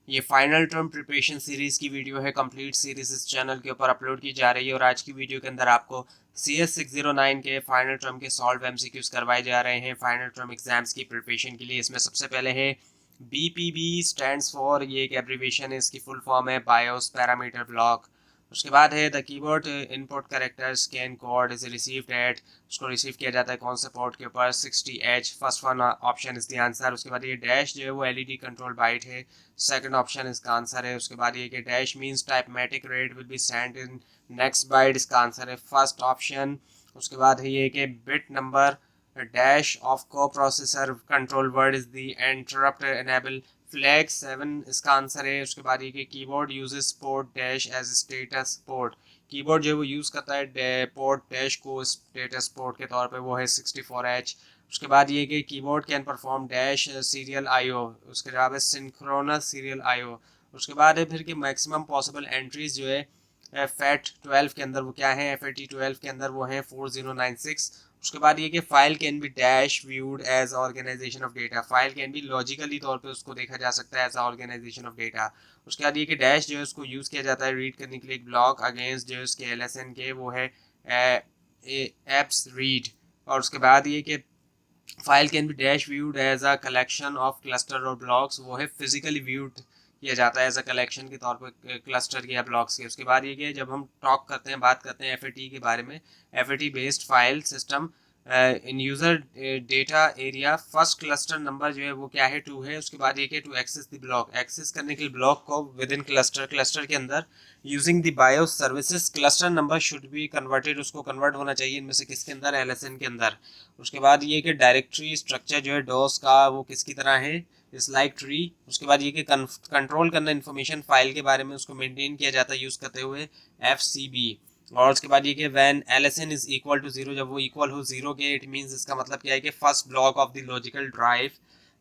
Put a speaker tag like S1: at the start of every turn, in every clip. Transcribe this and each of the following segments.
S1: ये final term preparation series की video है। कंप्लीट सीरीज इस चैनल के ऊपर अपलोड की जा रही है और आज की वीडियो के अंदर आपको CS609 के फाइनल टर्म के सॉल्व MCQs करवाए जा रहे हैं फाइनल टर्म एग्जाम्स की प्रिपरेशन के लिए। इसमें सबसे पहले है BPB स्टैंड्स फॉर, ये एक एब्रीविएशन है, इसकी फुल फॉर्म है बायोस पैरामीटर ब्लॉक। उसके बाद है the keyboard input character scan code is received at, उसको रिसीव किया जाता है कौन से पोर्ट के ऊपर, 60H। First one option is the answer. उसके बाद ये डैश जो है वो LED कंट्रोल बाइट है, सेकंड ऑप्शन इसका आंसर है। उसके बाद ये कि dash means typematic rate will be sent in next byte, इसका आंसर है फर्स्ट ऑप्शन। उसके बाद है ये कि बिट नंबर डैश ऑफ को processor control word is the interrupt enable flag 7, इसका आंसर है। उसके बाद ये कि keyboard uses port dash as status port, keyboard जो वो यूज़ करता है पोर्ट डैश को स्टेटस पोर्ट के तौर पे, वो है 64H। उसके बाद ये कि keyboard can perform dash serial IO, उसके बाद है सिंक्रोनस सीरियल IO। उसके बाद है फिर कि मैक्सिमम पॉसिबल एंट्रीज जो है FAT12 के अंदर वो क्या है, FAT12 के अंदर वो है 4096। उसके बाद ये कि file can be dash viewed as organisation of data, file can be logically तौर पे उसको देखा जा सकता है एज ऑर्गेनाइजेशन ऑफ डेटा। उसके बाद ये कि डैश जो है उसको यूज़ किया जाता है रीड करने के लिए एक ब्लॉक अगेंस्ट जो है उसके LSN के, वो है एप्स रीड। और उसके बाद ये कि file can be dash viewed as a collection of cluster और ब्लॉक्स, वो है फिजिकली व्यूड किया जाता है एज अ कलेक्शन के तौर पर क्लस्टर के या ब्लॉक्स के। उसके बाद ये कि जब हम टॉक करते हैं, बात करते हैं FAT के बारे में, FAT based file system in user data area, first cluster number जो है वो क्या है, 2 है। उसके बाद ये कि to access the block, access करने के लिए ब्लॉक को विद इन क्लस्टर, क्लस्टर के अंदर using the BIOS services, cluster number should be converted, उसको कन्वर्ट होना चाहिए इनमें से किसके अंदर, LSN के अंदर। उसके बाद ये कि डायरेक्टरी स्ट्रक्चर जो है डोस का वो किसकी तरह है, इस लाइक ट्री। उसके बाद ये कि कंट्रोल करना इन्फॉर्मेशन फाइल के बारे में, उसको मेंटेन किया जाता है यूज़ करते हुए FCB। और उसके बाद ये कि when LSN is equal to 0, जब वो इक्वल हो 0 के, इट मींस इसका मतलब क्या है कि first block of the logical drive.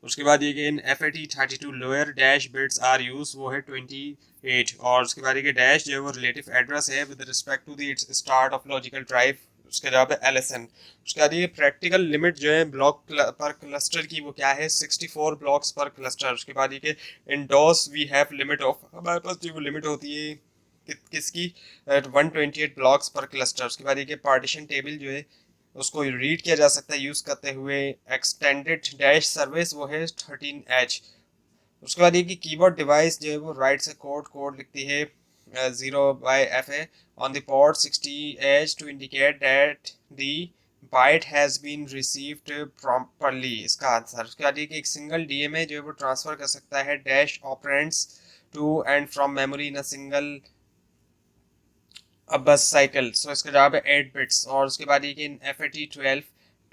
S1: उसके बाद ये कि in FAT32 lower dash bits are use, वो है 28। और उसके बाद ये कि डैश जो है वो रिलेटिव एड्रेस है with respect to the its start of logical drive, उसका जवाब है LSN। उसके बाद ये प्रैक्टिकल लिमिट जो है ब्लॉक पर क्लस्टर की, वो क्या है, 64 ब्लॉक्स पर क्लस्टर। उसके बाद ये कि in DOS we have limit of, हमारे पास जो लिमिट होती है किसकी, 128 ब्लॉक्स पर क्लस्टर। उसके बाद ये कि पार्टीशन टेबल जो है उसको रीड किया जा सकता है यूज़ करते हुए एक्सटेंडेड डैश सर्विस, वो है 13H। उसके बाद ये कि कीबोर्ड डिवाइस जो है वो राइट से कोड कोड लिखती है 0/FA on the port 60H to indicate that the byte has been received properly, इसका आंसर। उसके बाद ये कि एक सिंगल DMA जो है वो ट्रांसफर कर सकता है dash operands to and from memory in a single bus cycle, so इसका जवाब है 8 बिट्स। और उसके बाद ये कि FAT12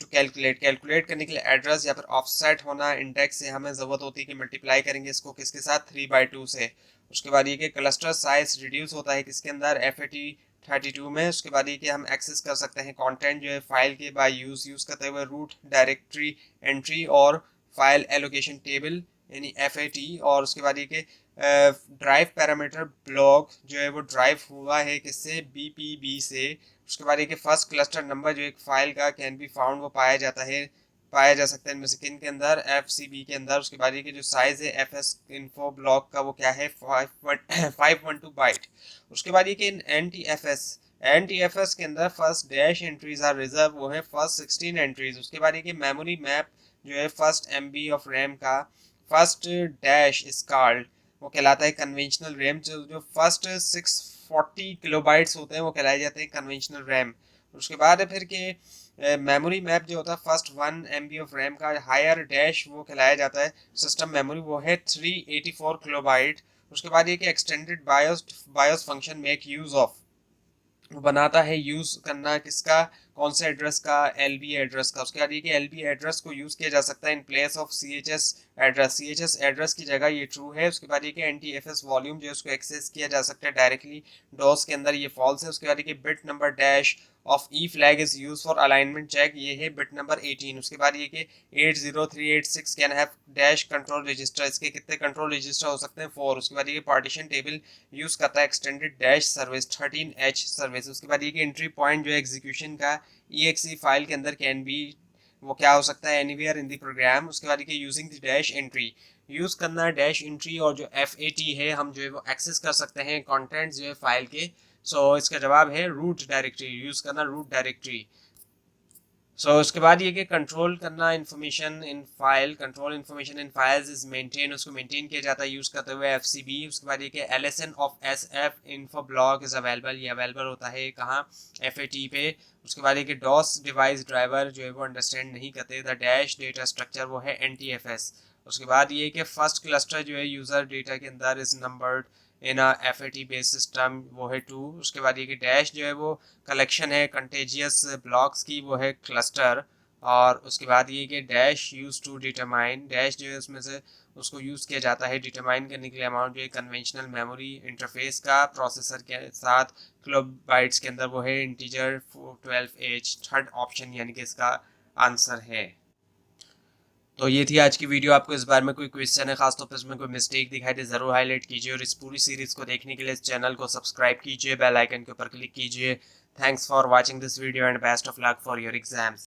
S1: टू कैलकुलेट, कैलकुलेट करने के लिए एड्रेस या फिर ऑफसेट होना इंडेक्स से हमें ज़रूरत होती है कि मल्टीप्लाई करेंगे इसको किसके साथ, 3/2 से। उसके बाद ये कि क्लस्टर साइज रिड्यूस होता है किसके अंदर, FAT32 में। उसके बाद ये कि हम एक्सेस कर सकते हैं कंटेंट जो है फाइल के बाय यूज़ करते हुए रूट डायरेक्टरी एंट्री और फाइल एलोकेशन टेबल यानी FAT। और उसके बाद ये कि ड्राइव पैरामीटर ब्लॉक जो है वो ड्राइव हुआ है किससे, BPB से। उसके बाद ये कि फर्स्ट क्लस्टर नंबर जो एक फाइल का कैन बी फाउंड, वो पाया जाता है, पाया जा सकता है इनमें से किन के अंदर, FCB के अंदर। उसके बाद ये कि जो साइज है FS इन्फो ब्लॉक का, वो क्या है, 512 बाइट। उसके बाद ये कि NTFS के अंदर first dash entries are reserve, वो है फर्स्ट 16 एंट्रीज। उसके बाद ये कि मेमोरी मैप जो है फर्स्ट MB ऑफ रैम का फर्स्ट डैश इज कॉल्ड, वो कहलाता है कन्वेंशनल रैम। जो फर्स्ट 640 किलोबाइट्स होते हैं वो कहलाए जाते हैं कन्वेंशनल रैम। उसके बाद है फिर के मेमोरी मैप जो होता है फर्स्ट 1 MB ऑफ रैम का हायर डैश, वो कहलाया जाता है सिस्टम मेमोरी, वो है 384 किलोबाइट। उसके बाद ये कि extended BIOS BIOS function make use of, बनाता है यूज करना किसका, कौन से एड्रेस का, LB एड्रेस का। उसके बाद ये कि LB एड्रेस को यूज किया जा सकता है in place of CHS address, CHS address की जगह ये ट्रू है। उसके बाद ये कि NTFS वॉल्यूम जो है उसको एक्सेस किया जा सकता है डायरेक्टली डॉस के अंदर, ये फॉल्स है। उसके बाद ये कि bit number dash of E flag is use for alignment check, ये है बिट नंबर 18। उसके बाद ये कि 80386 can have dash control register, इसके कितने कंट्रोल रजिस्टर हो सकते हैं, 4। उसके बाद ये पार्टीशन टेबल यूज करता है extended dash service 13H service. उसके बाद ये कि एंट्री पॉइंट जो है एग्जीक्यूशन का EXE फाइल के अंदर कैन बी, वो क्या हो सकता है, एनीवेयर इन द प्रोग्राम। उसके बाद ये कि using the dash entry, use करना है डैश एंट्री और जो FAT है हम जो है वो एक्सेस कर सकते हैं कंटेंट जो है फाइल के। सो इसका जवाब है रूट डायरेक्टरी, यूज़ करना रूट डायरेक्टरी। उसके बाद ये कि कंट्रोल करना information in file, control information in files is maintain, उसको मेंटेन किया जाता है यूज़ करते हुए FCB। उसके बाद ये कि LSN of SF info block is available, ये अवेलेबल होता है कहाँ, FAT पे। उसके बाद ये कि DOS डिवाइस ड्राइवर जो है वो अंडरस्टैंड नहीं करते द डैश डेटा स्ट्रक्चर, वो है NTFS। उसके बाद ये कि फर्स्ट क्लस्टर जो है यूज़र डेटा के अंदर is numbered in FAT based system, वो है 2। उसके बाद ये कि डैश जो है वो कलेक्शन है कंटेजियस ब्लॉक्स की, वो है क्लस्टर। और उसके बाद ये कि dash use to determine, dash जो है उसमें से उसको यूज़ किया जाता है डिटरमाइन करने के लिए अमाउंट जो है कन्वेंशनल मेमोरी इंटरफेस का प्रोसेसर के साथ किलोबाइट्स के अंदर, वो है इंटीजर 12H, थर्ड ऑप्शन यानी कि इसका आंसर है। तो ये थी आज की वीडियो। आपको इस बारे में कोई क्वेश्चन है, खासतौर पर इसमें कोई मिस्टेक दिखाई दे ज़रूर हाईलाइट कीजिए, और इस पूरी सीरीज़ को देखने के लिए इस चैनल को सब्सक्राइब कीजिए, बेल आइकन के ऊपर क्लिक कीजिए। Thanks for watching this video and best of luck for your exams.